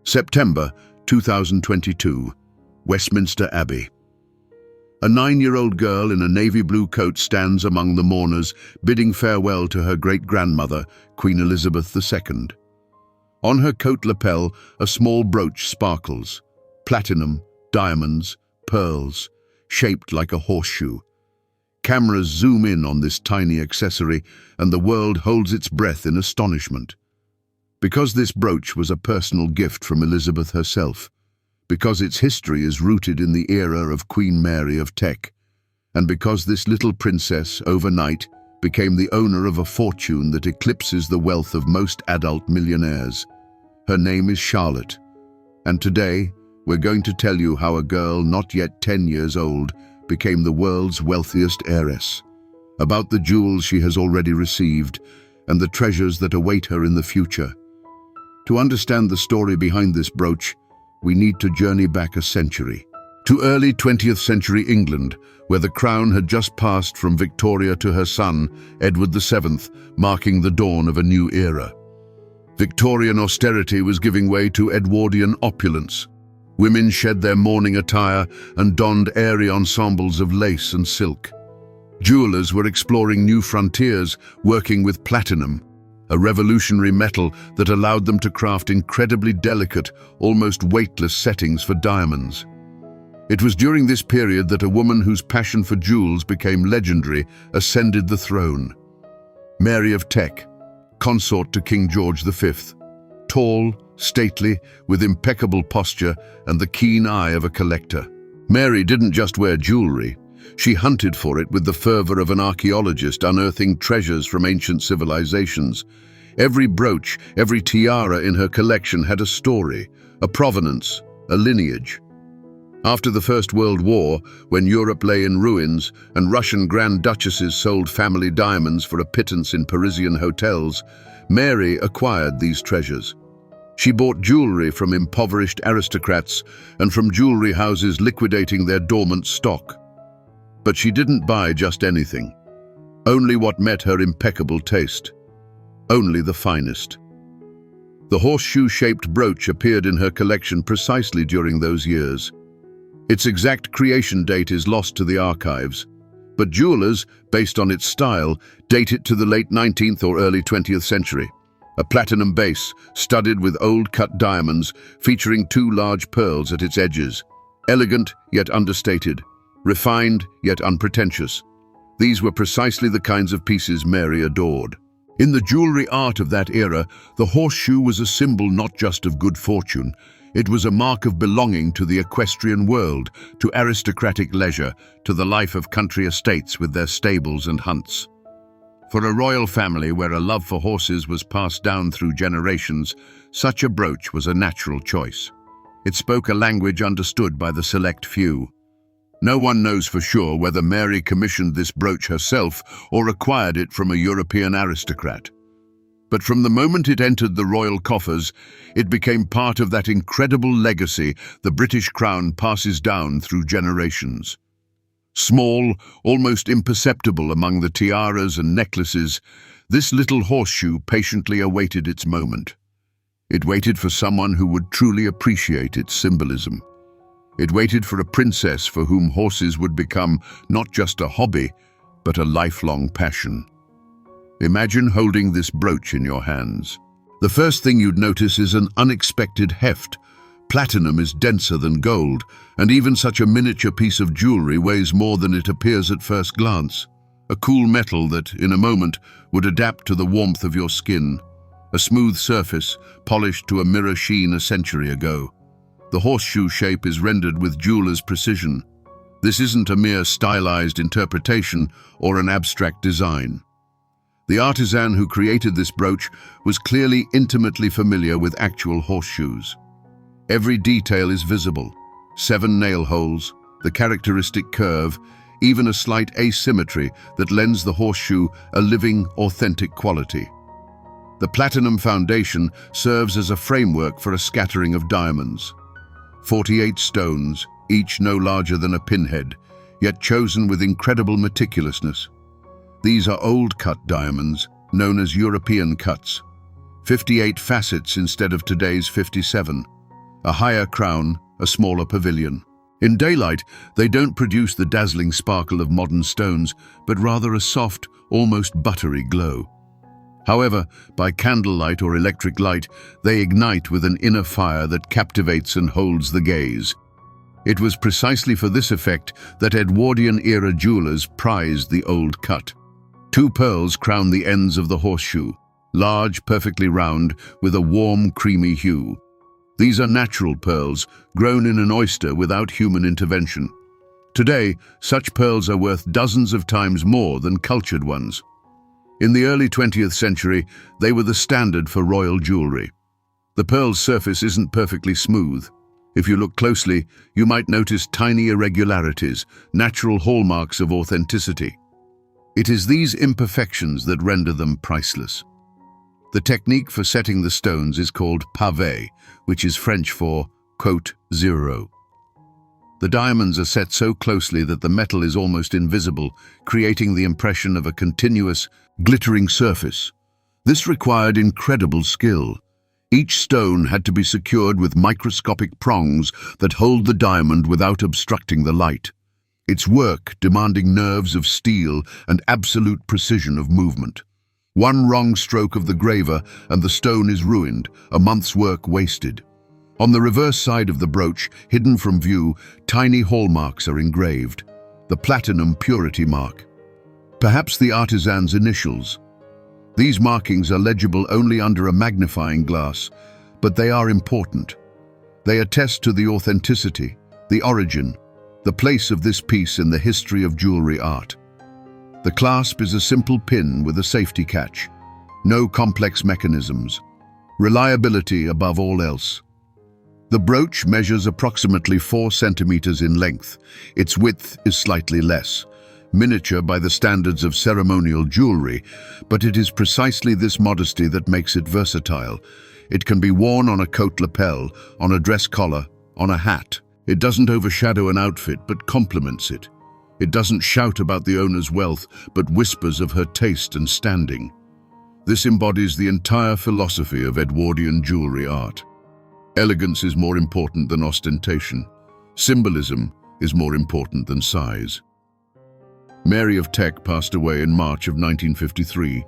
September 2022, Westminster Abbey. A 9-year-old girl in a navy blue coat stands among the mourners, bidding farewell to her great-grandmother, Queen Elizabeth II. On her coat lapel, a small brooch sparkles. Platinum, diamonds, pearls, shaped like a horseshoe. Cameras zoom in on this tiny accessory, and the world holds its breath in astonishment. Because this brooch was a personal gift from Elizabeth herself, because its history is rooted in the era of Queen Mary of Teck, and because this little princess, overnight, became the owner of a fortune that eclipses the wealth of most adult millionaires. Her name is Charlotte, and today we're going to tell you how a girl not yet 10 years old became the world's wealthiest heiress, about the jewels she has already received, and the treasures that await her in the future. To understand the story behind this brooch, we need to journey back a century, to early 20th century England, where the crown had just passed from Victoria to her son, Edward VII, marking the dawn of a new era. Victorian austerity was giving way to Edwardian opulence. Women shed their mourning attire and donned airy ensembles of lace and silk. Jewelers were exploring new frontiers, working with platinum, a revolutionary metal that allowed them to craft incredibly delicate, almost weightless settings for diamonds. It was during this period that a woman whose passion for jewels became legendary ascended the throne. Mary of Teck, consort to King George V. Tall, stately, with impeccable posture and the keen eye of a collector. Mary didn't just wear jewelry. She hunted for it with the fervor of an archaeologist unearthing treasures from ancient civilizations. Every brooch, every tiara in her collection had a story, a provenance, a lineage. After the First World War, when Europe lay in ruins and Russian Grand Duchesses sold family diamonds for a pittance in Parisian hotels, Mary acquired these treasures. She bought jewelry from impoverished aristocrats and from jewelry houses liquidating their dormant stock. But she didn't buy just anything. Only what met her impeccable taste. Only the finest. The horseshoe-shaped brooch appeared in her collection precisely during those years. Its exact creation date is lost to the archives, but jewelers, based on its style, date it to the late 19th or early 20th century. A platinum base, studded with old-cut diamonds, featuring 2 large pearls at its edges. Elegant, yet understated. Refined, yet unpretentious. These were precisely the kinds of pieces Mary adored. In the jewelry art of that era, the horseshoe was a symbol not just of good fortune. It was a mark of belonging to the equestrian world, to aristocratic leisure, to the life of country estates with their stables and hunts. For a royal family where a love for horses was passed down through generations, such a brooch was a natural choice. It spoke a language understood by the select few. No one knows for sure whether Mary commissioned this brooch herself or acquired it from a European aristocrat. But from the moment it entered the royal coffers, it became part of that incredible legacy the British crown passes down through generations. Small, almost imperceptible among the tiaras and necklaces, this little horseshoe patiently awaited its moment. It waited for someone who would truly appreciate its symbolism. It waited for a princess for whom horses would become not just a hobby, but a lifelong passion. Imagine holding this brooch in your hands. The first thing you'd notice is an unexpected heft. Platinum is denser than gold, and even such a miniature piece of jewelry weighs more than it appears at first glance. A cool metal that, in a moment, would adapt to the warmth of your skin. A smooth surface, polished to a mirror sheen a century ago. The horseshoe shape is rendered with jeweler's precision. This isn't a mere stylized interpretation or an abstract design. The artisan who created this brooch was clearly intimately familiar with actual horseshoes. Every detail is visible. 7 nail holes, the characteristic curve, even a slight asymmetry that lends the horseshoe a living, authentic quality. The platinum foundation serves as a framework for a scattering of diamonds. 48 stones, each no larger than a pinhead, yet chosen with incredible meticulousness. These are old-cut diamonds, known as European cuts. 58 facets instead of today's 57. a higher crown, a smaller pavilion. In daylight, they don't produce the dazzling sparkle of modern stones, but rather a soft, almost buttery glow. However, by candlelight or electric light, they ignite with an inner fire that captivates and holds the gaze. It was precisely for this effect that Edwardian-era jewelers prized the old cut. 2 pearls crown the ends of the horseshoe, large, perfectly round, with a warm, creamy hue. These are natural pearls, grown in an oyster without human intervention. Today, such pearls are worth dozens of times more than cultured ones. In the early 20th century, they were the standard for royal jewelry. The pearl's surface isn't perfectly smooth. If you look closely, you might notice tiny irregularities, natural hallmarks of authenticity. It is these imperfections that render them priceless. The technique for setting the stones is called pavé, which is French for, quote, zero. The diamonds are set so closely that the metal is almost invisible, creating the impression of a continuous, glittering surface. This required incredible skill. Each stone had to be secured with microscopic prongs that hold the diamond without obstructing the light. Its work demanding nerves of steel and absolute precision of movement. One wrong stroke of the graver and the stone is ruined, a month's work wasted. On the reverse side of the brooch, hidden from view, tiny hallmarks are engraved. The platinum purity mark. Perhaps the artisan's initials. These markings are legible only under a magnifying glass, but they are important. They attest to the authenticity, the origin, the place of this piece in the history of jewelry art. The clasp is a simple pin with a safety catch. No complex mechanisms. Reliability above all else. The brooch measures approximately 4 centimeters in length. Its width is slightly less. Miniature by the standards of ceremonial jewelry, but it is precisely this modesty that makes it versatile. It can be worn on a coat lapel, on a dress collar, on a hat. It doesn't overshadow an outfit, but complements it. It doesn't shout about the owner's wealth, but whispers of her taste and standing. This embodies the entire philosophy of Edwardian jewelry art. Elegance is more important than ostentation. Symbolism is more important than size. Mary of Teck passed away in March of 1953,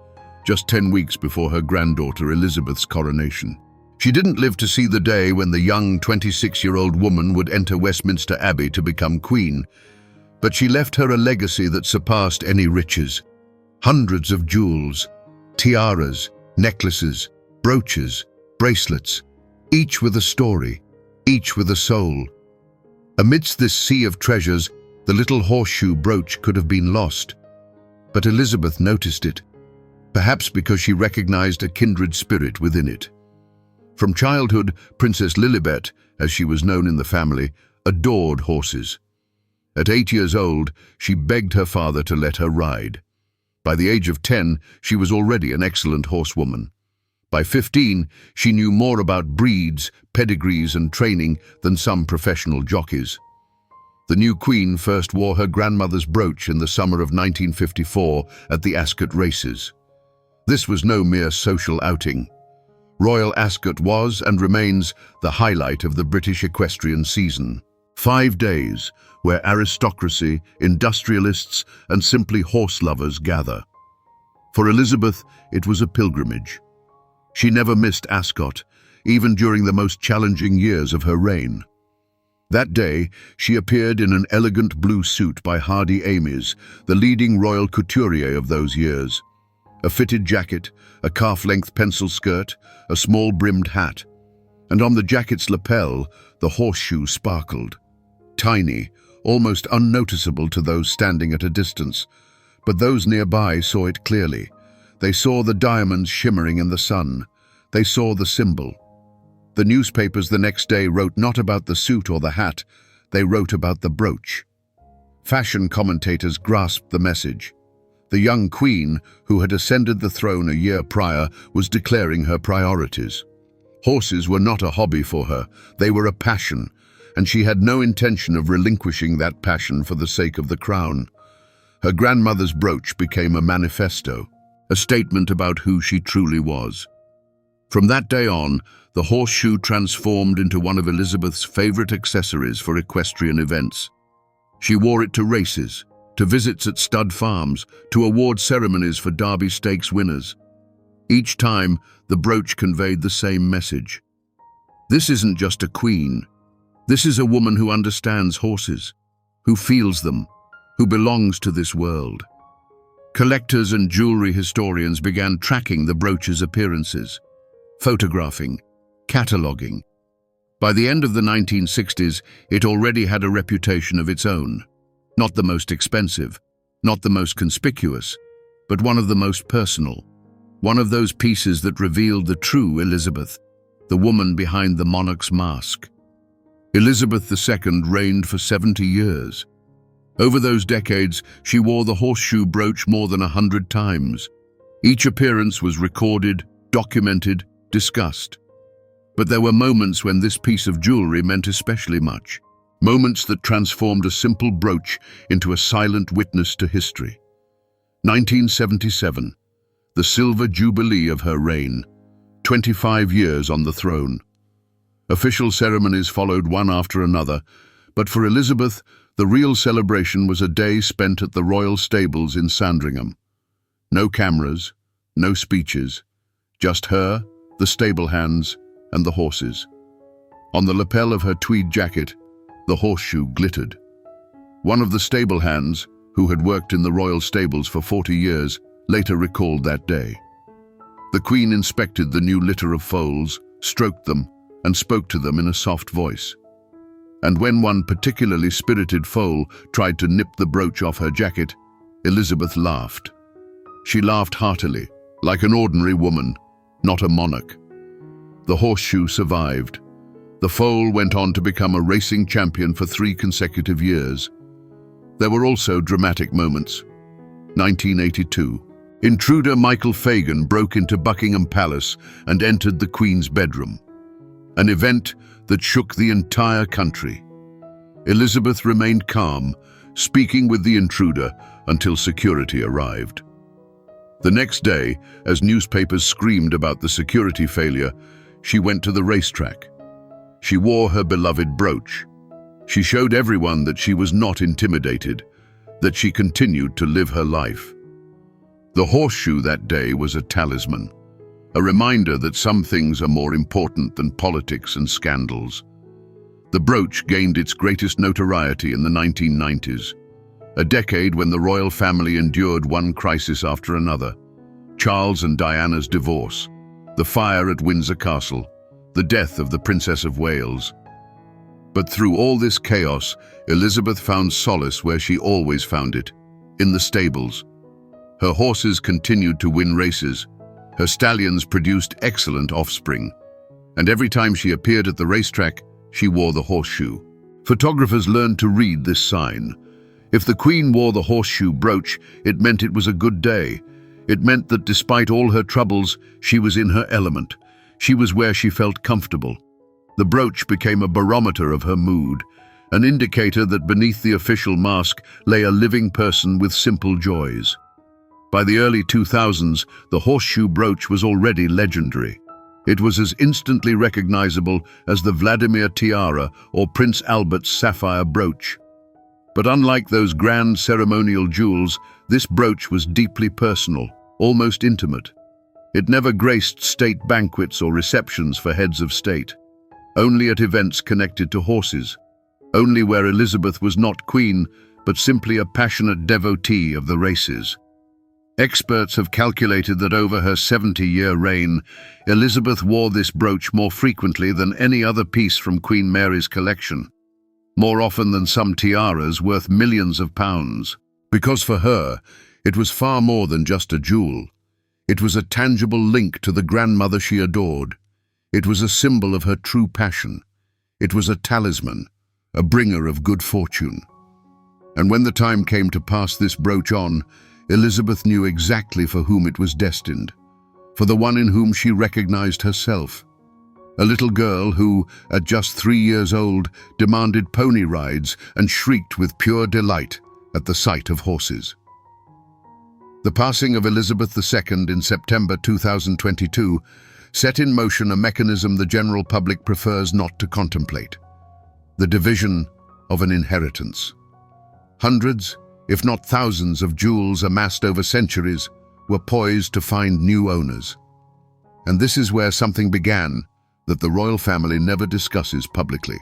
just 10 weeks before her granddaughter Elizabeth's coronation. She didn't live to see the day when the young 26-year-old woman would enter Westminster Abbey to become queen, but she left her a legacy that surpassed any riches. Hundreds of jewels, tiaras, necklaces, brooches, bracelets, each with a story, each with a soul. Amidst this sea of treasures, the little horseshoe brooch could have been lost. But Elizabeth noticed it, perhaps because she recognized a kindred spirit within it. From childhood, Princess Lilibet, as she was known in the family, adored horses. At 8 years old, she begged her father to let her ride. By the age of 10, she was already an excellent horsewoman. By 15, she knew more about breeds, pedigrees and training than some professional jockeys. The new queen first wore her grandmother's brooch in the summer of 1954 at the Ascot races. This was no mere social outing. Royal Ascot was and remains the highlight of the British equestrian season. 5 days where aristocracy, industrialists and simply horse lovers gather. For Elizabeth, it was a pilgrimage. She never missed Ascot, even during the most challenging years of her reign. That day, she appeared in an elegant blue suit by Hardy Amies, the leading royal couturier of those years. A fitted jacket, a calf-length pencil skirt, a small brimmed hat. And on the jacket's lapel, the horseshoe sparkled. Tiny, almost unnoticeable to those standing at a distance, but those nearby saw it clearly. They saw the diamonds shimmering in the sun. They saw the symbol. The newspapers the next day wrote not about the suit or the hat, they wrote about the brooch. Fashion commentators grasped the message. The young queen, who had ascended the throne a year prior, was declaring her priorities. Horses were not a hobby for her, they were a passion, and she had no intention of relinquishing that passion for the sake of the crown. Her grandmother's brooch became a manifesto, a statement about who she truly was. From that day on, the horseshoe transformed into one of Elizabeth's favorite accessories for equestrian events. She wore it to races, to visits at stud farms, to award ceremonies for Derby Stakes winners. Each time, the brooch conveyed the same message. This isn't just a queen. This is a woman who understands horses, who feels them, who belongs to this world. Collectors and jewelry historians began tracking the brooch's appearances, photographing, cataloguing. By the end of the 1960s, it already had a reputation of its own. Not the most expensive, not the most conspicuous, but one of the most personal. One of those pieces that revealed the true Elizabeth, the woman behind the monarch's mask. Elizabeth II reigned for 70 years. Over those decades, she wore the horseshoe brooch more than 100 times. Each appearance was recorded, documented, discussed. But there were moments when this piece of jewelry meant especially much. Moments that transformed a simple brooch into a silent witness to history. 1977, the silver jubilee of her reign, 25 years on the throne. Official ceremonies followed one after another, but for Elizabeth, the real celebration was a day spent at the royal stables in Sandringham. No cameras, no speeches, just her, the stable hands, and the horses. On the lapel of her tweed jacket, the horseshoe glittered. One of the stable hands, who had worked in the royal stables for 40 years, later recalled that day. The Queen inspected the new litter of foals, stroked them, and spoke to them in a soft voice. And when one particularly spirited foal tried to nip the brooch off her jacket, Elizabeth laughed. She laughed heartily, like an ordinary woman, not a monarch. The horseshoe survived. The foal went on to become a racing champion for 3 consecutive years. There were also dramatic moments. 1982. Intruder Michael Fagan broke into Buckingham Palace and entered the Queen's bedroom. An event that shook the entire country. Elizabeth remained calm, speaking with the intruder until security arrived. The next day, as newspapers screamed about the security failure, she went to the racetrack. She wore her beloved brooch. She showed everyone that she was not intimidated, that she continued to live her life. The horseshoe that day was a talisman, a reminder that some things are more important than politics and scandals. The brooch gained its greatest notoriety in the 1990s, a decade when the royal family endured one crisis after another. Charles and Diana's divorce, the fire at Windsor Castle, the death of the Princess of Wales. But through all this chaos, Elizabeth found solace where she always found it, in the stables. Her horses continued to win races. Her stallions produced excellent offspring. And every time she appeared at the racetrack, she wore the horseshoe. Photographers learned to read this sign. If the Queen wore the horseshoe brooch, it meant it was a good day. It meant that despite all her troubles, she was in her element. She was where she felt comfortable. The brooch became a barometer of her mood, an indicator that beneath the official mask lay a living person with simple joys. By the early 2000s, the horseshoe brooch was already legendary. It was as instantly recognizable as the Vladimir tiara or Prince Albert's sapphire brooch. But unlike those grand ceremonial jewels, this brooch was deeply personal, almost intimate. It never graced state banquets or receptions for heads of state. Only at events connected to horses. Only where Elizabeth was not queen, but simply a passionate devotee of the races. Experts have calculated that over her 70-year reign, Elizabeth wore this brooch more frequently than any other piece from Queen Mary's collection. More often than some tiaras worth millions of pounds. Because for her, it was far more than just a jewel. It was a tangible link to the grandmother she adored. It was a symbol of her true passion. It was a talisman, a bringer of good fortune. And when the time came to pass this brooch on, Elizabeth knew exactly for whom it was destined, for the one in whom she recognized herself. A little girl who, at just 3 years old, demanded pony rides and shrieked with pure delight at the sight of horses. The passing of Elizabeth II in September 2022 set in motion a mechanism the general public prefers not to contemplate: the division of an inheritance. Hundreds, if not thousands, of jewels amassed over centuries were poised to find new owners. And this is where something began that the royal family never discusses publicly: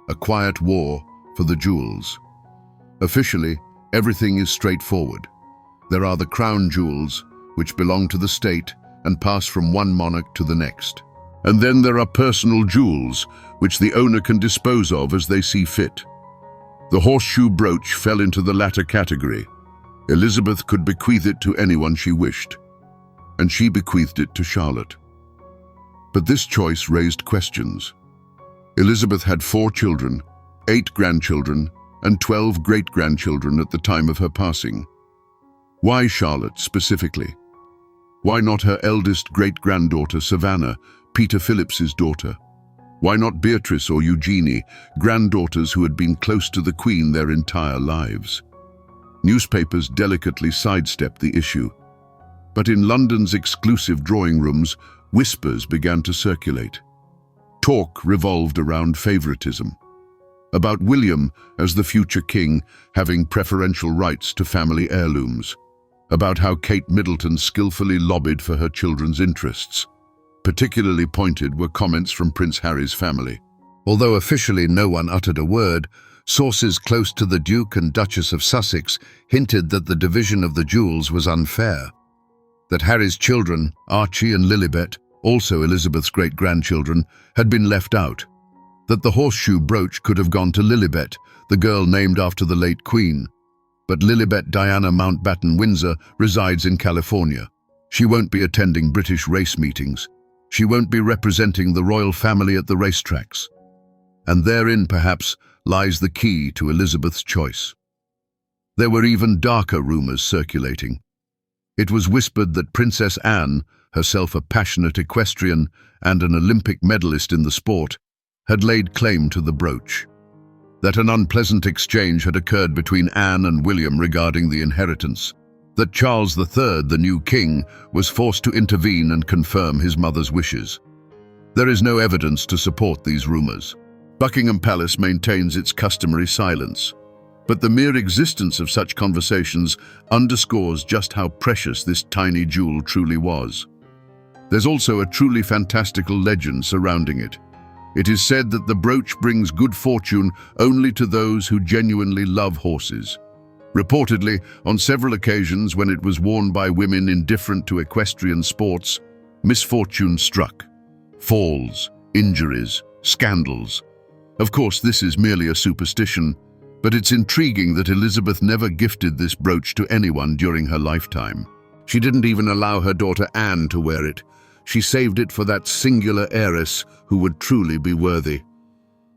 a quiet war for the jewels. Officially, everything is straightforward. There are the crown jewels, which belong to the state and pass from one monarch to the next. And then there are personal jewels, which the owner can dispose of as they see fit. The horseshoe brooch fell into the latter category. Elizabeth could bequeath it to anyone she wished, and she bequeathed it to Charlotte. But this choice raised questions. Elizabeth had 4 children, 8 grandchildren, and 12 great-grandchildren at the time of her passing. Why Charlotte specifically? Why not her eldest great-granddaughter Savannah, Peter Phillips's daughter? Why not Beatrice or Eugenie, granddaughters who had been close to the Queen their entire lives? Newspapers delicately sidestepped the issue. But in London's exclusive drawing rooms, whispers began to circulate. Talk revolved around favoritism. About William as the future king having preferential rights to family heirlooms. About how Kate Middleton skillfully lobbied for her children's interests. Particularly pointed were comments from Prince Harry's family. Although officially no one uttered a word, sources close to the Duke and Duchess of Sussex hinted that the division of the jewels was unfair. That Harry's children, Archie and Lilibet, also Elizabeth's great-grandchildren, had been left out. That the horseshoe brooch could have gone to Lilibet, the girl named after the late Queen. But Lilibet Diana Mountbatten Windsor resides in California. She won't be attending British race meetings. She won't be representing the royal family at the racetracks. And therein, perhaps, lies the key to Elizabeth's choice. There were even darker rumors circulating. It was whispered that Princess Anne, herself a passionate equestrian and an Olympic medalist in the sport, had laid claim to the brooch. That an unpleasant exchange had occurred between Anne and William regarding the inheritance. That Charles III, the new king, was forced to intervene and confirm his mother's wishes. There is no evidence to support these rumors. Buckingham Palace maintains its customary silence. But the mere existence of such conversations underscores just how precious this tiny jewel truly was. There's also a truly fantastical legend surrounding it. It is said that the brooch brings good fortune only to those who genuinely love horses. Reportedly, on several occasions when it was worn by women indifferent to equestrian sports, misfortune struck. Falls, injuries, scandals. Of course, this is merely a superstition, but it's intriguing that Elizabeth never gifted this brooch to anyone during her lifetime. She didn't even allow her daughter Anne to wear it. She saved it for that singular heiress who would truly be worthy.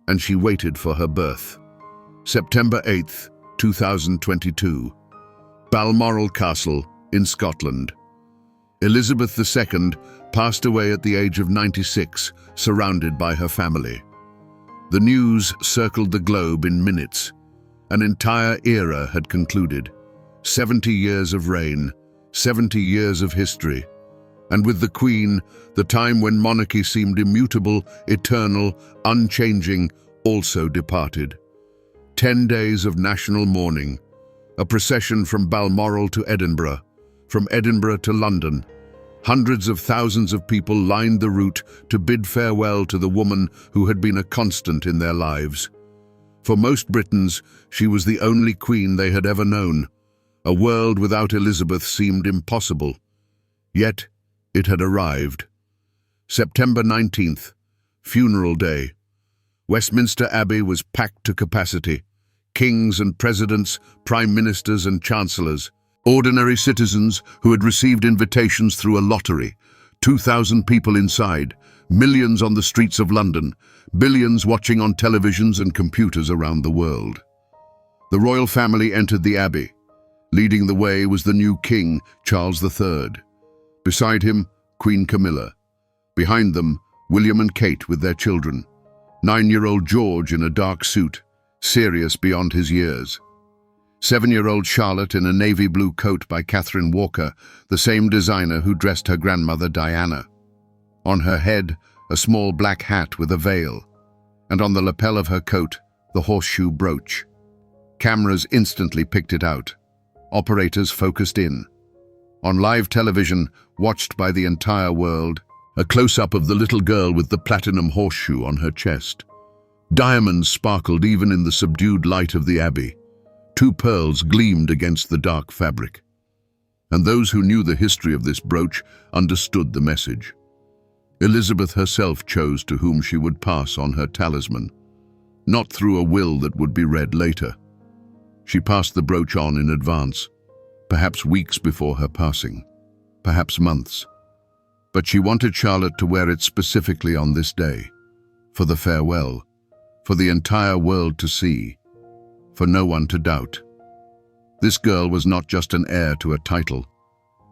And she waited for her birth. September 8th, 2022. Balmoral Castle in Scotland. Elizabeth II passed away at the age of 96, surrounded by her family. The news circled the globe in minutes. An entire era had concluded. 70 years of reign, 70 years of history. And with the Queen, the time when monarchy seemed immutable, eternal, unchanging, also departed. 10 days of national mourning, a procession from Balmoral to Edinburgh, from Edinburgh to London. Hundreds of thousands of people lined the route to bid farewell to the woman who had been a constant in their lives. For most Britons, she was the only queen they had ever known. A world without Elizabeth seemed impossible. Yet, it had arrived. September 19th, funeral day. Westminster Abbey was packed to capacity. Kings and presidents, prime ministers and chancellors, ordinary citizens who had received invitations through a lottery, 2,000 people inside, millions on the streets of London, billions watching on televisions and computers around the world. The royal family entered the Abbey. Leading the way was the new king, Charles III. Beside him, Queen Camilla. Behind them, William and Kate with their children. 9-year-old George in a dark suit, serious beyond his years. 7-year-old Charlotte in a navy blue coat by Catherine Walker, the same designer who dressed her grandmother Diana. On her head, a small black hat with a veil, and on the lapel of her coat, the horseshoe brooch. Cameras instantly picked it out. Operators focused in. On live television, watched by the entire world, a close-up of the little girl with the platinum horseshoe on her chest. Diamonds sparkled even in the subdued light of the abbey. 2 pearls gleamed against the dark fabric. And those who knew the history of this brooch understood the message. Elizabeth herself chose to whom she would pass on her talisman, not through a will that would be read later. She passed the brooch on in advance, perhaps weeks before her passing, perhaps months. But she wanted Charlotte to wear it specifically on this day, for the farewell, for the entire world to see, for no one to doubt. This girl was not just an heir to a title.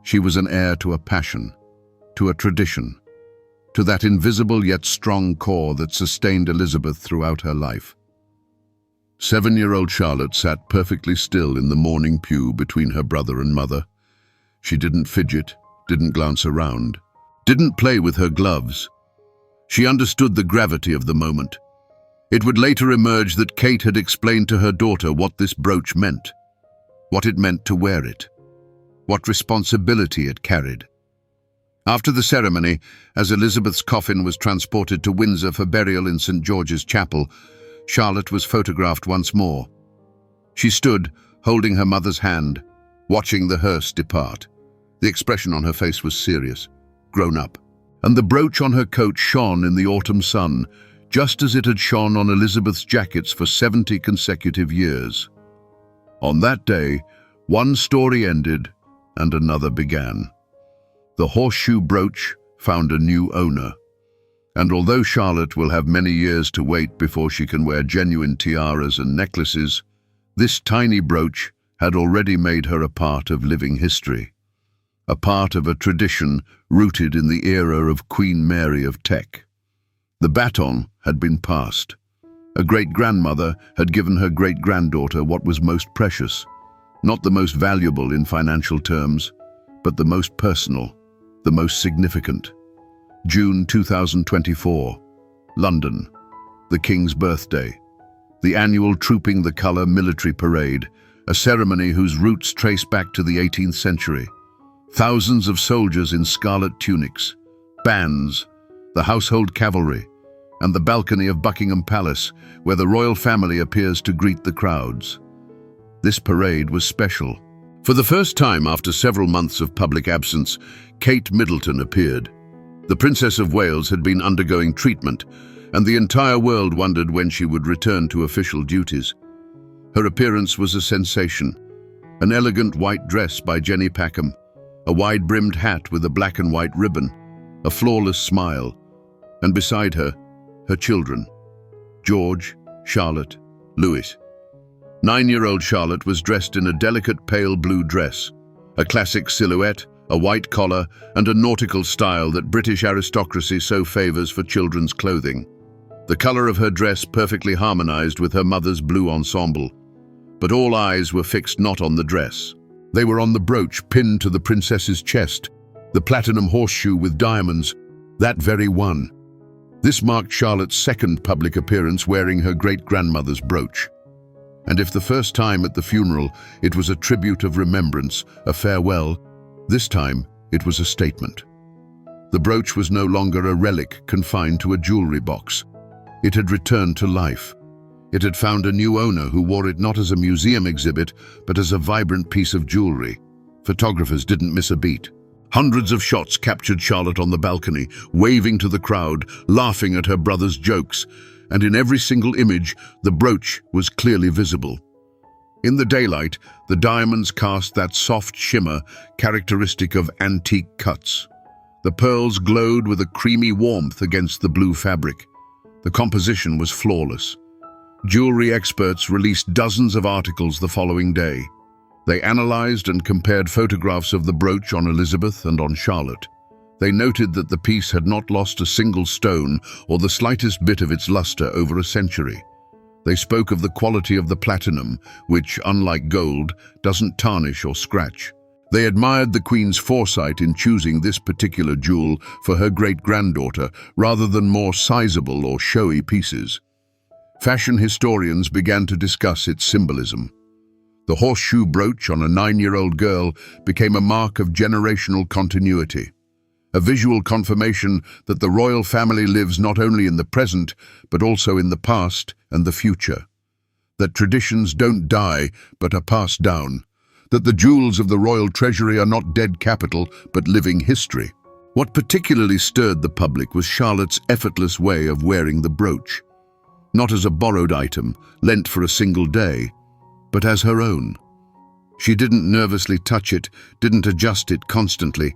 She was an heir to a passion, to a tradition, to that invisible yet strong core that sustained Elizabeth throughout her life. 7-year-old Charlotte sat perfectly still in the mourning pew between her brother and mother. She didn't fidget, didn't glance around, didn't play with her gloves. She understood the gravity of the moment. It would later emerge that Kate had explained to her daughter what this brooch meant, what it meant to wear it, what responsibility it carried. After the ceremony, as Elizabeth's coffin was transported to Windsor for burial in St. George's Chapel, Charlotte was photographed once more. She stood, holding her mother's hand, watching the hearse depart. The expression on her face was serious, grown up, and the brooch on her coat shone in the autumn sun, just as it had shone on Elizabeth's jackets for 70 consecutive years. On that day, one story ended and another began. The horseshoe brooch found a new owner. And although Charlotte will have many years to wait before she can wear genuine tiaras and necklaces, this tiny brooch had already made her a part of living history, a part of a tradition rooted in the era of Queen Mary of Teck. The baton had been passed. A great-grandmother had given her great-granddaughter what was most precious, not the most valuable in financial terms, but the most personal, the most significant. June 2024, London, the King's birthday, the annual Trooping the Colour military parade, a ceremony whose roots trace back to the 18th century. Thousands of soldiers in scarlet tunics, bands, the household cavalry, and the balcony of Buckingham Palace, where the royal family appears to greet the crowds. This parade was special. For the first time after several months of public absence, Kate Middleton appeared. The Princess of Wales had been undergoing treatment, and the entire world wondered when she would return to official duties. Her appearance was a sensation. An elegant white dress by Jenny Packham, a wide-brimmed hat with a black and white ribbon, a flawless smile, and beside her, her children, George, Charlotte, Louis. 9-year-old Charlotte was dressed in a delicate pale blue dress, a classic silhouette, a white collar, and a nautical style that British aristocracy so favors for children's clothing. The color of her dress perfectly harmonized with her mother's blue ensemble. But all eyes were fixed not on the dress. They were on the brooch pinned to the princess's chest, the platinum horseshoe with diamonds, that very one. This marked Charlotte's second public appearance wearing her great-grandmother's brooch. And if the first time at the funeral it was a tribute of remembrance, a farewell, this time it was a statement. The brooch was no longer a relic confined to a jewelry box. It had returned to life. It had found a new owner who wore it not as a museum exhibit, but as a vibrant piece of jewelry. Photographers didn't miss a beat. Hundreds of shots captured Charlotte on the balcony, waving to the crowd, laughing at her brother's jokes, and in every single image, the brooch was clearly visible. In the daylight, the diamonds cast that soft shimmer characteristic of antique cuts. The pearls glowed with a creamy warmth against the blue fabric. The composition was flawless. Jewelry experts released dozens of articles the following day. They analyzed and compared photographs of the brooch on Elizabeth and on Charlotte. They noted that the piece had not lost a single stone or the slightest bit of its luster over a century. They spoke of the quality of the platinum, which, unlike gold, doesn't tarnish or scratch. They admired the Queen's foresight in choosing this particular jewel for her great-granddaughter rather than more sizable or showy pieces. Fashion historians began to discuss its symbolism. The horseshoe brooch on a 9-year-old girl became a mark of generational continuity, a visual confirmation that the royal family lives not only in the present, but also in the past and the future. That traditions don't die, but are passed down. That the jewels of the royal treasury are not dead capital, but living history. What particularly stirred the public was Charlotte's effortless way of wearing the brooch. Not as a borrowed item, lent for a single day, but as her own. She didn't nervously touch it, didn't adjust it constantly.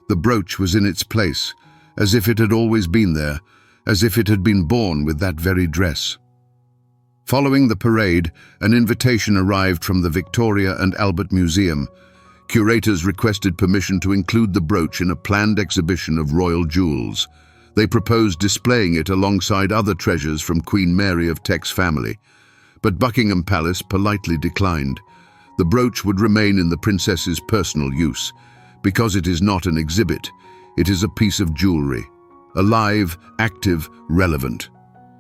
The brooch was in its place, as if it had always been there, as if it had been born with that very dress. Following the parade, an invitation arrived from the Victoria and Albert Museum. Curators requested permission to include the brooch in a planned exhibition of royal jewels. They proposed displaying it alongside other treasures from Queen Mary of Teck's family. But Buckingham Palace politely declined. The brooch would remain in the princess's personal use. Because it is not an exhibit, it is a piece of jewelry. Alive, active, relevant.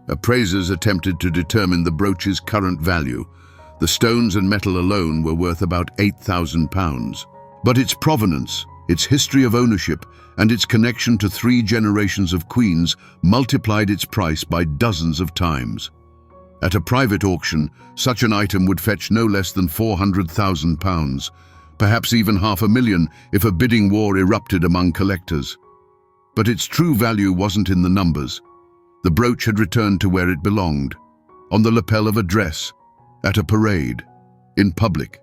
Appraisers attempted to determine the brooch's current value. The stones and metal alone were worth about £8,000. But its provenance, its history of ownership, and its connection to 3 generations of queens multiplied its price by dozens of times. At a private auction, such an item would fetch no less than £400,000, perhaps even $500,000 if a bidding war erupted among collectors. But its true value wasn't in the numbers. The brooch had returned to where it belonged, on the lapel of a dress, at a parade, in public,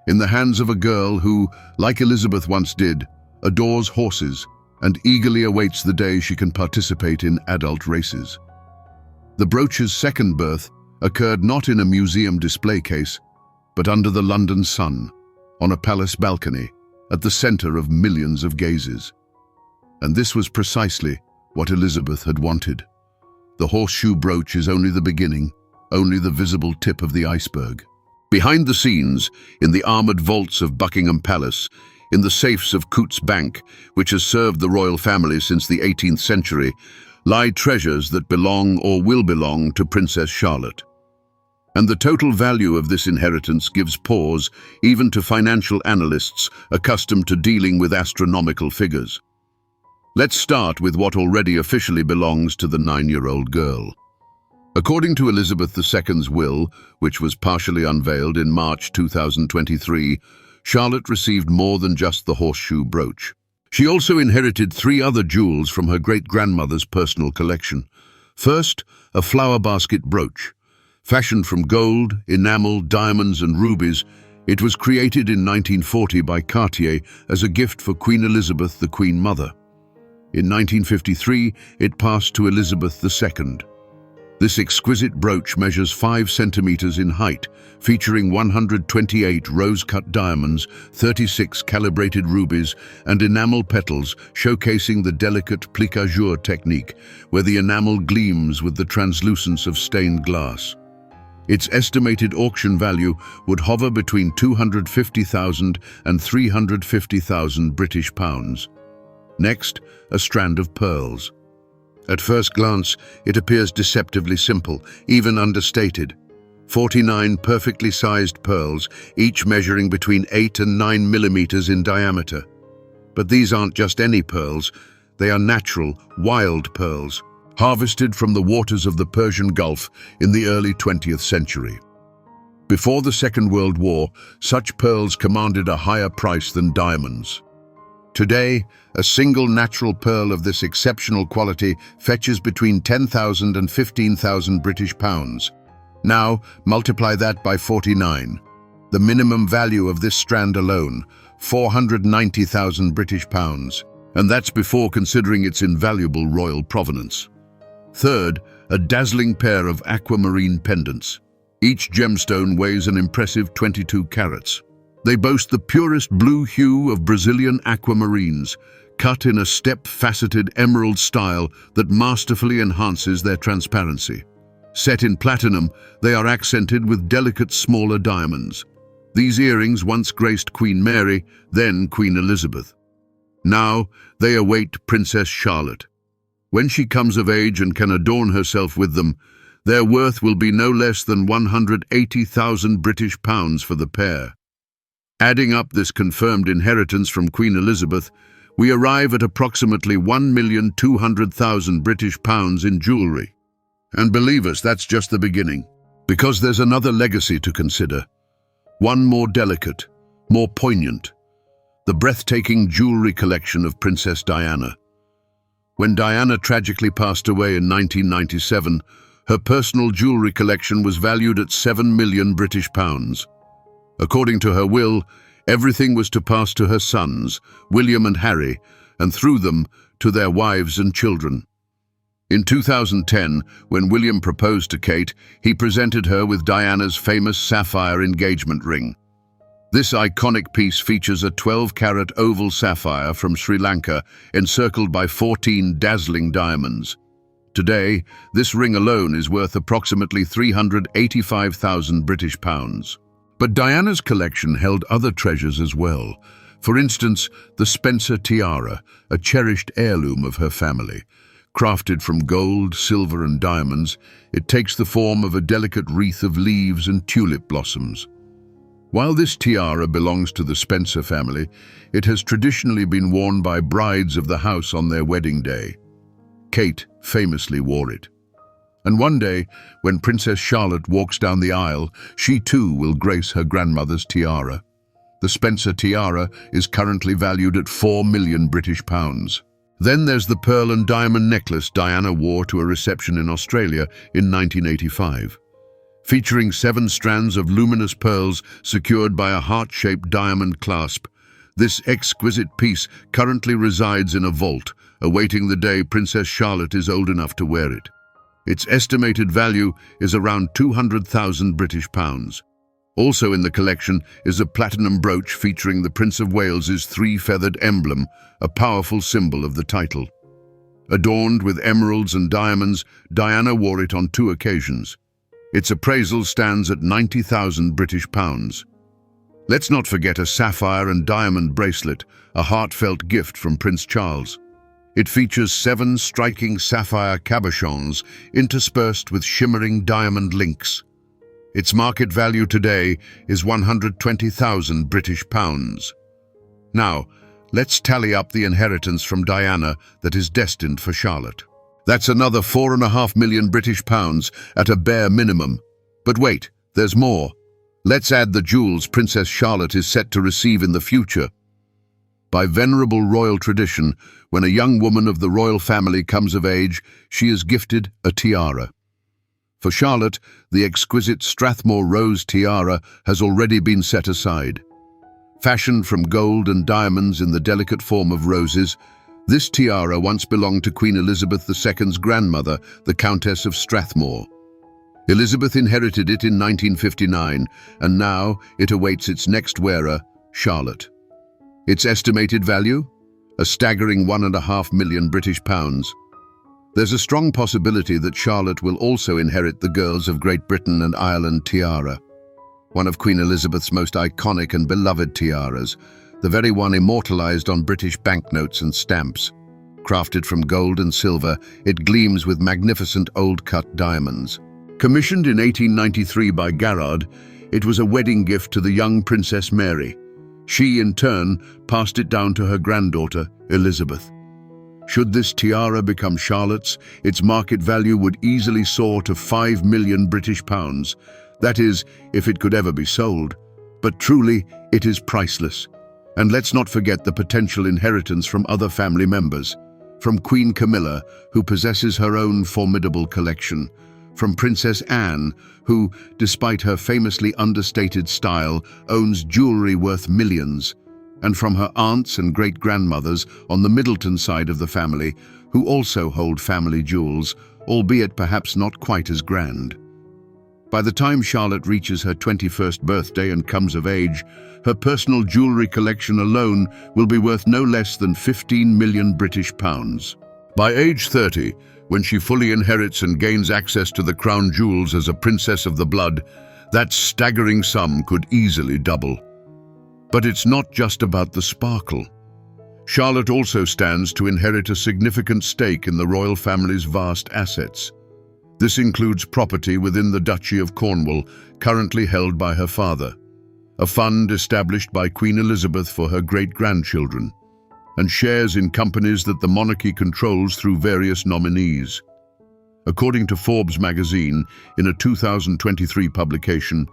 in the hands of a girl who, like Elizabeth once did, adores horses and eagerly awaits the day she can participate in adult races. The brooch's second birth occurred not in a museum display case, but under the London sun, on a palace balcony, at the center of millions of gazes. And this was precisely what Elizabeth had wanted. The horseshoe brooch is only the beginning, only the visible tip of the iceberg. Behind the scenes, in the armored vaults of Buckingham Palace, in the safes of Coutts Bank, which has served the royal family since the 18th century, lie treasures that belong or will belong to Princess Charlotte. And the total value of this inheritance gives pause even to financial analysts accustomed to dealing with astronomical figures. Let's start with what already officially belongs to the 9-year-old girl. According to Elizabeth II's will, which was partially unveiled in March 2023, Charlotte received more than just the horseshoe brooch. She also inherited 3 other jewels from her great-grandmother's personal collection. First, a flower basket brooch. Fashioned from gold, enamel, diamonds and rubies, it was created in 1940 by Cartier as a gift for Queen Elizabeth, the Queen Mother. In 1953, it passed to Elizabeth II. This exquisite brooch measures 5 centimeters in height, featuring 128 rose-cut diamonds, 36 calibrated rubies, and enamel petals showcasing the delicate plique-à-jour technique, where the enamel gleams with the translucence of stained glass. Its estimated auction value would hover between £250,000 and £350,000 British pounds. Next, a strand of pearls. At first glance, it appears deceptively simple, even understated. 49 perfectly sized pearls, each measuring between 8 and 9 millimeters in diameter. But these aren't just any pearls, they are natural, wild pearls, harvested from the waters of the Persian Gulf in the early 20th century. Before the Second World War, such pearls commanded a higher price than diamonds. Today, a single natural pearl of this exceptional quality fetches between 10,000 and 15,000 British pounds. Now, multiply that by 49. The minimum value of this strand alone, 490,000 British pounds. And that's before considering its invaluable royal provenance. Third, a dazzling pair of aquamarine pendants. Each gemstone weighs an impressive 22 carats. They boast the purest blue hue of Brazilian aquamarines, cut in a step-faceted emerald style that masterfully enhances their transparency. Set in platinum, they are accented with delicate smaller diamonds. These earrings once graced Queen Mary, then Queen Elizabeth. Now they await Princess Charlotte. When she comes of age and can adorn herself with them, their worth will be no less than 180,000 British pounds for the pair. Adding up this confirmed inheritance from Queen Elizabeth, we arrive at approximately 1,200,000 British pounds in jewellery. And believe us, that's just the beginning, because there's another legacy to consider. One more delicate, more poignant. The breathtaking jewellery collection of Princess Diana. When Diana tragically passed away in 1997, her personal jewellery collection was valued at 7 million British pounds. According to her will, everything was to pass to her sons, William and Harry, and through them to their wives and children. In 2010, when William proposed to Kate, he presented her with Diana's famous sapphire engagement ring. This iconic piece features a 12-carat oval sapphire from Sri Lanka encircled by 14 dazzling diamonds. Today, this ring alone is worth approximately 385,000 British pounds. But Diana's collection held other treasures as well. For instance, the Spencer tiara, a cherished heirloom of her family. Crafted from gold, silver and diamonds, it takes the form of a delicate wreath of leaves and tulip blossoms. While this tiara belongs to the Spencer family, it has traditionally been worn by brides of the house on their wedding day. Kate famously wore it. And one day, when Princess Charlotte walks down the aisle, she too will grace her grandmother's tiara. The Spencer tiara is currently valued at 4 million British pounds. Then there's the pearl and diamond necklace Diana wore to a reception in Australia in 1985. Featuring 7 strands of luminous pearls secured by a heart-shaped diamond clasp, this exquisite piece currently resides in a vault, awaiting the day Princess Charlotte is old enough to wear it. Its estimated value is around 200,000 British pounds. Also in the collection is a platinum brooch featuring the Prince of Wales's 3-feathered emblem, a powerful symbol of the title. Adorned with emeralds and diamonds, Diana wore it on 2 occasions. Its appraisal stands at 90,000 British pounds. Let's not forget a sapphire and diamond bracelet, a heartfelt gift from Prince Charles. It features 7 striking sapphire cabochons interspersed with shimmering diamond links. Its market value today is 120,000 British pounds. Now, let's tally up the inheritance from Diana that is destined for Charlotte. That's another 4.5 million British pounds at a bare minimum. But wait, there's more. Let's add the jewels Princess Charlotte is set to receive in the future. By venerable royal tradition, when a young woman of the royal family comes of age, she is gifted a tiara. For Charlotte, the exquisite Strathmore rose tiara has already been set aside. Fashioned from gold and diamonds in the delicate form of roses, this tiara once belonged to Queen Elizabeth II's grandmother, the Countess of Strathmore. Elizabeth inherited it in 1959, and now it awaits its next wearer, Charlotte. Its estimated value? A staggering 1.5 million British pounds. There's a strong possibility that Charlotte will also inherit the Girls of Great Britain and Ireland tiara, one of Queen Elizabeth's most iconic and beloved tiaras, the very one immortalized on British banknotes and stamps. Crafted from gold and silver, it gleams with magnificent old-cut diamonds. Commissioned in 1893 by Garrard, it was a wedding gift to the young Princess Mary. She, in turn, passed it down to her granddaughter, Elizabeth. Should this tiara become Charlotte's, its market value would easily soar to 5 million British pounds. That is, if it could ever be sold. But truly, it is priceless. And let's not forget the potential inheritance from other family members. From Queen Camilla, who possesses her own formidable collection. From Princess Anne, who, despite her famously understated style, owns jewellery worth millions. And from her aunts and great-grandmothers on the Middleton side of the family, who also hold family jewels, albeit perhaps not quite as grand. By the time Charlotte reaches her 21st birthday and comes of age, her personal jewellery collection alone will be worth no less than 15 million British pounds. By age 30, when she fully inherits and gains access to the crown jewels as a princess of the blood, That staggering sum could easily double. But it's not just about the sparkle. Charlotte also stands to inherit a significant stake in the royal family's vast assets. This includes property within the Duchy of Cornwall, currently held by her father, a fund established by Queen Elizabeth for her great-grandchildren, and shares in companies that the monarchy controls through various nominees. According to Forbes magazine, in a 2023 publication,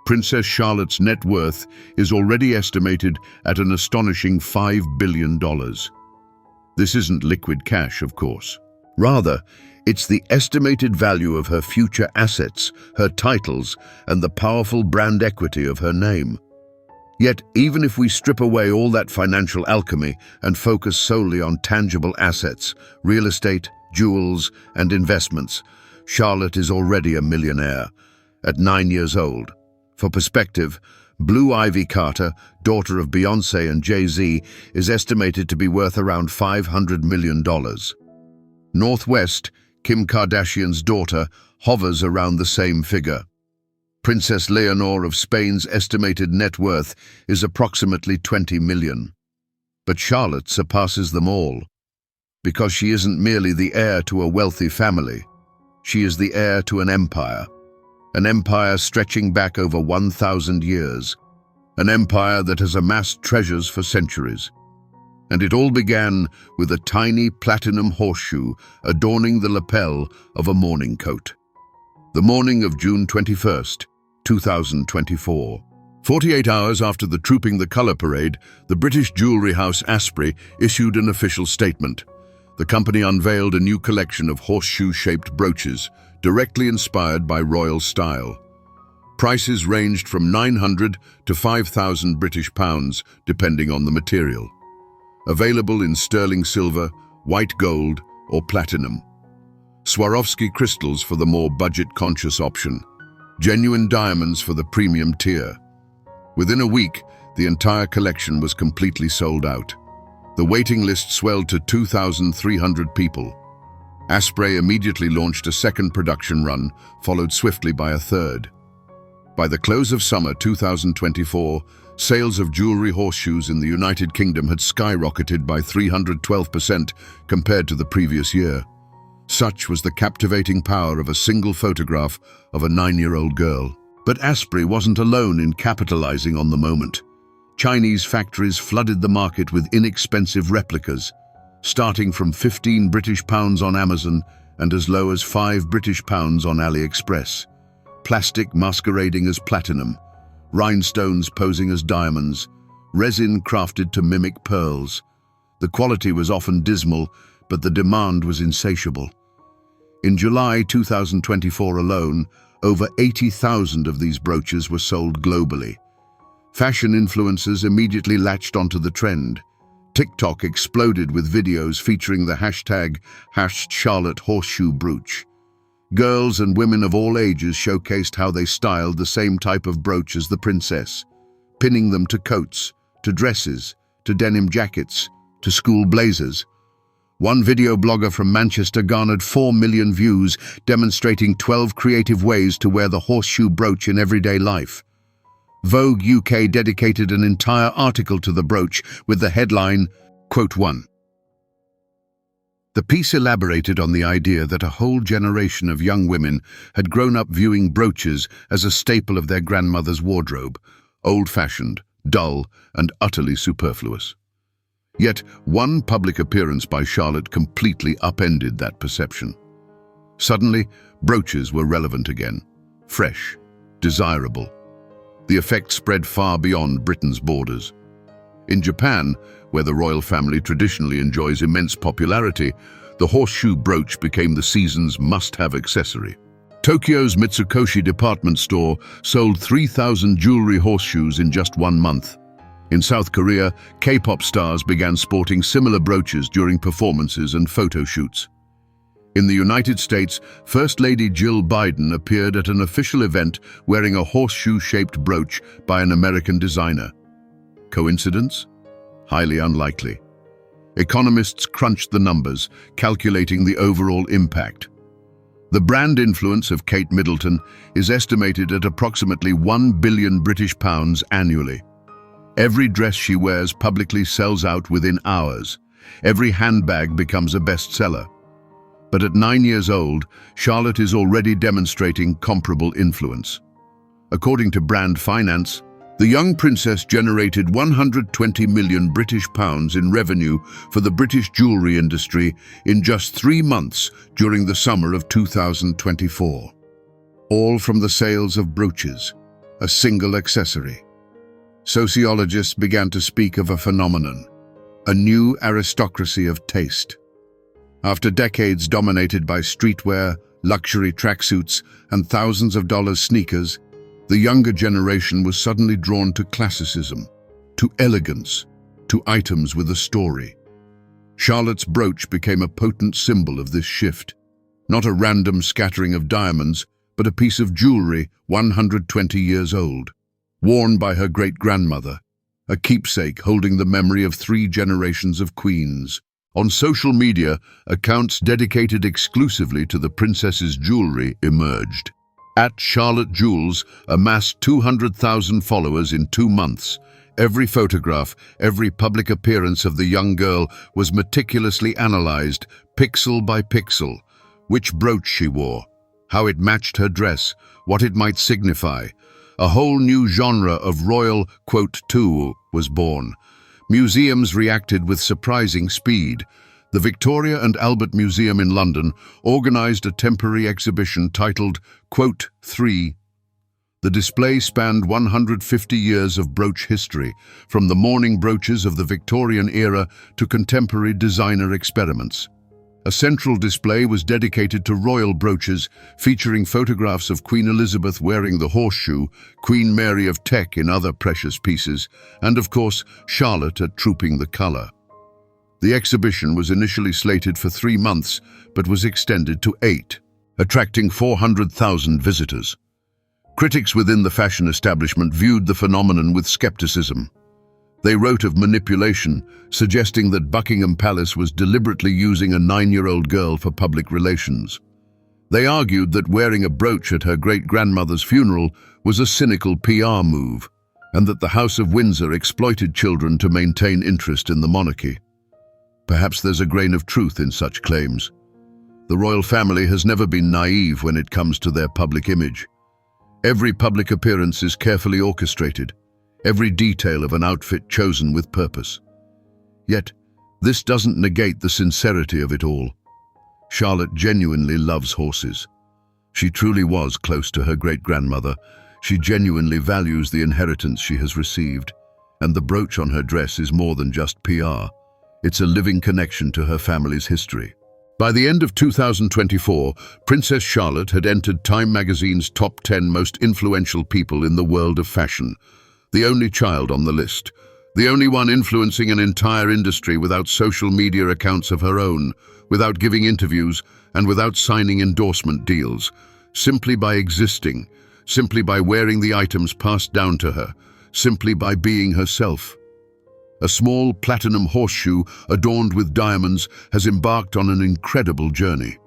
Princess Charlotte's net worth is already estimated at an astonishing $5 billion. This isn't liquid cash, of course. Rather, it's the estimated value of her future assets, her titles, and the powerful brand equity of her name. Yet, even if we strip away all that financial alchemy and focus solely on tangible assets, real estate, jewels, and investments, Charlotte is already a millionaire at 9 years old. For perspective, Blue Ivy Carter, daughter of Beyoncé and Jay-Z, is estimated to be worth around $500 million. Northwest, Kim Kardashian's daughter, hovers around the same figure. Princess Leonor of Spain's estimated net worth is approximately $20 million. But Charlotte surpasses them all, because she isn't merely the heir to a wealthy family. She is the heir to an empire stretching back over 1,000 years, an empire that has amassed treasures for centuries. And it all began with a tiny platinum horseshoe adorning the lapel of a mourning coat. The morning of June 21st, 2024. 48 hours after the Trooping the Colour parade, the British jewellery house Asprey issued an official statement. The company unveiled a new collection of horseshoe-shaped brooches, directly inspired by royal style. Prices ranged from 900 to 5,000 British pounds, depending on the material. Available in sterling silver, white gold, or platinum. Swarovski crystals for the more budget-conscious option. Genuine diamonds for the premium tier. Within a week, the entire collection was completely sold out. The waiting list swelled to 2,300 people. Asprey immediately launched a second production run, followed swiftly by a third. By the close of summer 2024, sales of jewelry horseshoes in the United Kingdom had skyrocketed by 312% compared to the previous year. Such was the captivating power of a single photograph of a 9-year-old girl. But Asprey wasn't alone in capitalizing on the moment. Chinese factories flooded the market with inexpensive replicas, starting from 15 British pounds on Amazon and as low as 5 British pounds on AliExpress. Plastic masquerading as platinum, rhinestones posing as diamonds, resin crafted to mimic pearls. The quality was often dismal, but the demand was insatiable. In July 2024 alone, over 80,000 of these brooches were sold globally. Fashion influencers immediately latched onto the trend. TikTok exploded with videos featuring the hashtag #Charlotte Horseshoe Brooch. Girls and women of all ages showcased how they styled the same type of brooch as the princess, pinning them to coats, to dresses, to denim jackets, to school blazers. One video blogger from Manchester garnered 4 million views, demonstrating 12 creative ways to wear the horseshoe brooch in everyday life. Vogue UK dedicated an entire article to the brooch with the headline, Quote 1. The piece elaborated on the idea that a whole generation of young women had grown up viewing brooches as a staple of their grandmother's wardrobe, old-fashioned, dull, and utterly superfluous. Yet, one public appearance by Charlotte completely upended that perception. Suddenly, brooches were relevant again, fresh, desirable. The effect spread far beyond Britain's borders. In Japan, where the royal family traditionally enjoys immense popularity, the horseshoe brooch became the season's must-have accessory. Tokyo's Mitsukoshi department store sold 3,000 jewelry horseshoes in just 1 month. In South Korea, K-pop stars began sporting similar brooches during performances and photo shoots. In the United States, First Lady Jill Biden appeared at an official event wearing a horseshoe-shaped brooch by an American designer. Coincidence? Highly unlikely. Economists crunched the numbers, calculating the overall impact. The brand influence of Kate Middleton is estimated at approximately 1 billion British pounds annually. Every dress she wears publicly sells out within hours. Every handbag becomes a bestseller. But at 9 years old, Charlotte is already demonstrating comparable influence. According to Brand Finance, the young princess generated 120 million British pounds in revenue for the British jewellery industry in just 3 months during the summer of 2024. All from the sales of brooches, a single accessory. Sociologists began to speak of a phenomenon, a new aristocracy of taste. After decades dominated by streetwear, luxury tracksuits, and thousands of dollars sneakers, the younger generation was suddenly drawn to classicism, to elegance, to items with a story. Charlotte's brooch became a potent symbol of this shift. Not a random scattering of diamonds, but a piece of jewelry 120 years old, worn by her great-grandmother, a keepsake holding the memory of 3 generations of queens. On social media, accounts dedicated exclusively to the princess's jewelry emerged. At Charlotte Jewels amassed 200,000 followers in 2 months. Every photograph, every public appearance of the young girl was meticulously analyzed, pixel by pixel. Which brooch she wore, how it matched her dress, what it might signify. A whole new genre of royal, "tool" was born. Museums reacted with surprising speed. The Victoria and Albert Museum in London organized a temporary exhibition titled, "3." The display spanned 150 years of brooch history, from the mourning brooches of the Victorian era to contemporary designer experiments. A central display was dedicated to royal brooches, featuring photographs of Queen Elizabeth wearing the horseshoe, Queen Mary of Teck in other precious pieces, and of course, Charlotte at Trooping the Colour. The exhibition was initially slated for 3 months, but was extended to 8, attracting 400,000 visitors. Critics within the fashion establishment viewed the phenomenon with skepticism. They wrote of manipulation, suggesting that Buckingham Palace was deliberately using a 9-year-old girl for public relations. They argued that wearing a brooch at her great-grandmother's funeral was a cynical PR move, and that the House of Windsor exploited children to maintain interest in the monarchy. Perhaps there's a grain of truth in such claims. The royal family has never been naive when it comes to their public image. Every public appearance is carefully orchestrated, every detail of an outfit chosen with purpose. Yet, this doesn't negate the sincerity of it all. Charlotte genuinely loves horses. She truly was close to her great-grandmother. She genuinely values the inheritance she has received. And the brooch on her dress is more than just PR. It's a living connection to her family's history. By the end of 2024, Princess Charlotte had entered Time magazine's top 10 most influential people in the world of fashion. The only child on the list. The only one influencing an entire industry without social media accounts of her own, without giving interviews, and without signing endorsement deals. Simply by existing, simply by wearing the items passed down to her, simply by being herself. A small platinum horseshoe adorned with diamonds has embarked on an incredible journey.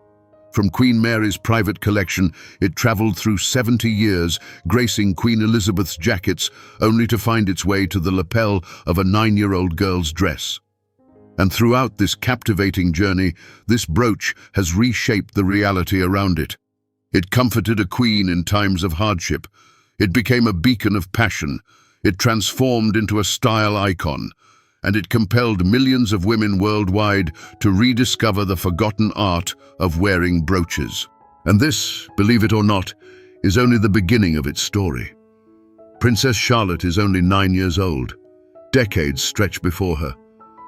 From Queen Mary's private collection, it traveled through 70 years, gracing Queen Elizabeth's jackets, only to find its way to the lapel of a 9-year-old girl's dress. And throughout this captivating journey, this brooch has reshaped the reality around it. It comforted a queen in times of hardship. It became a beacon of passion. It transformed into a style icon. And it compelled millions of women worldwide to rediscover the forgotten art of wearing brooches. And this, believe it or not, is only the beginning of its story. Princess Charlotte is only 9 years old. Decades stretch before her.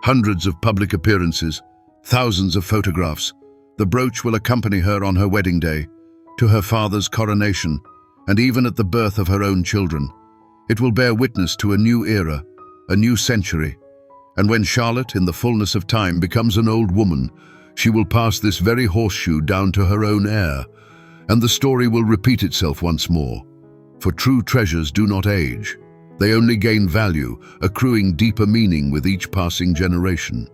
Hundreds of public appearances, thousands of photographs. The brooch will accompany her on her wedding day, to her father's coronation, and even at the birth of her own children. It will bear witness to a new era, a new century. And when Charlotte, in the fullness of time, becomes an old woman, she will pass this very horseshoe down to her own heir, and the story will repeat itself once more. For true treasures do not age. They only gain value, accruing deeper meaning with each passing generation.